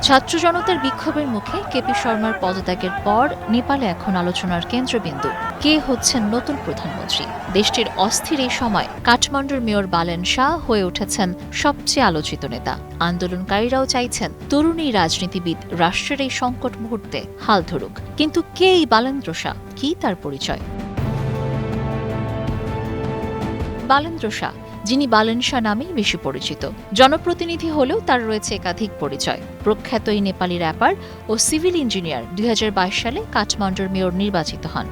ছাত্র জনতার বিক্ষোভের মুখে কেপি শর্মার পদত্যাগের পর নেপালে এখন আলোচনার কেন্দ্রবিন্দু কে হচ্ছেন নতুন প্রধানমন্ত্রী। দেশটির অস্থির এই সময় কাঠমান্ডুর মেয়র বালেন শাহ হয়ে উঠেছেন সবচেয়ে আলোচিত নেতা। আন্দোলনকারীরাও চাইছেন তরুণী রাজনীতিবিদ রাষ্ট্রের এই সংকট মুহূর্তে হাল ধরুক। কিন্তু কে এই বালেন্দ্র শাহ, কি তার পরিচয়? বালেন্দ্র শাহ, যিনি বালেন শাহ নামেই বেশি পরিচিত, জনপ্রতিনিধি হলেও তার রয়েছে একাধিক পরিচয়। প্রখ্যাত এই নেপালি র্যাপার ও সিভিল ইঞ্জিনিয়ার ২০২২ সালে কাঠমান্ডুর মেয়র নির্বাচিত হন।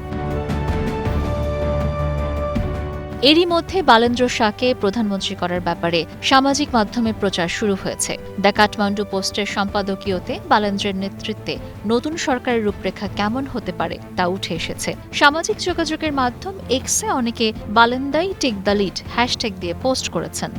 এরই মধ্যে বালেন্দ্র শাহকে প্রধানমন্ত্রী করার ব্যাপারে সামাজিক মাধ্যমে প্রচার শুরু হয়েছে। দ্য কাঠমান্ডু পোস্টের সম্পাদকীয়তে বালেন্দ্রের নেতৃত্বে নতুন সরকারের রূপরেখা কেমন হতে পারে তা উঠে এসেছে। সামাজিক যোগাযোগের মাধ্যম এক্সে অনেকে বালেন্দাই টেক দ্য লিড হ্যাশট্যাগ দিয়ে পোস্ট করেছেন।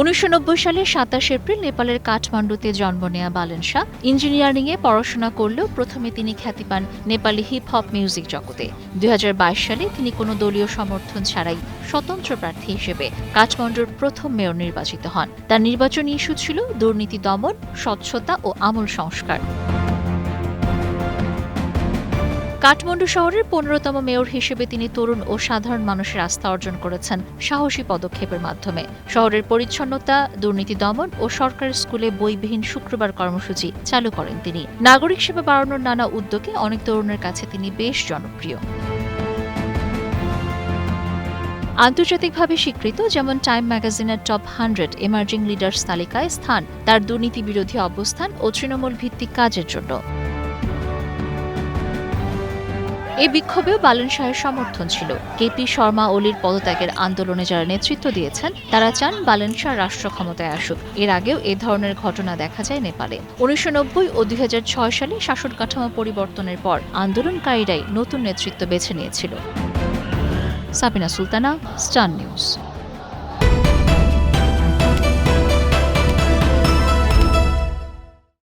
১৯৯০ সালের ২৭ এপ্রিল নেপালের কাঠমান্ডুতে জন্ম নেয়া বালেন শাহ ইঞ্জিনিয়ারিংয়ে পড়াশোনা করলেও প্রথমে তিনি খ্যাতি পান নেপালি হিপ হপ মিউজিক জগতে। ২০২২ সালে তিনি কোনো দলীয় সমর্থন ছাড়াই স্বতন্ত্র প্রার্থী হিসেবে কাঠমান্ডুর প্রথম মেয়র নির্বাচিত হন। তার নির্বাচনী ইস্যু ছিল দুর্নীতি দমন, স্বচ্ছতা ও আমূল সংস্কার। কাঠমান্ডু শহরের ১৫তম মেয়র হিসেবে তিনি তরুণ ও সাধারণ মানুষের আস্থা অর্জন করেছেন সাহসী পদক্ষেপের মাধ্যমে। শহরের পরিচ্ছন্নতা, দুর্নীতি দমন ও সরকারি স্কুলে বইবিহীন শুক্রবার কর্মসূচি চালু করেন তিনি। নাগরিক সেবা বাড়ানোর নানা উদ্যোগে অনেক তরুণের কাছে তিনি বেশ জনপ্রিয়। আন্তর্জাতিকভাবে স্বীকৃত, যেমন টাইম ম্যাগাজিনের টপ 100 এমার্জিং লিডার্স তালিকায় স্থান তার দুর্নীতি বিরোধী অবস্থান ও তৃণমূল ভিত্তিক কাজের জন্য। এই বিক্ষোভেও বালেন শাহের সমর্থন ছিল। কেপি শর্মা ওলির পদত্যাগের আন্দোলনে যারা নেতৃত্ব দিয়েছেন তারা চান বালেন শাহ রাষ্ট্র ক্ষমতায় আসুক। এর আগেও এ ধরনের ঘটনা দেখা যায় নেপালে। ১৯৯০ ও ২০০৬ সালে শাসন কাঠামো পরিবর্তনের পর আন্দোলনকারীরাই নতুন নেতৃত্ব বেছে নিয়েছিল। Sabina Sultana, star news.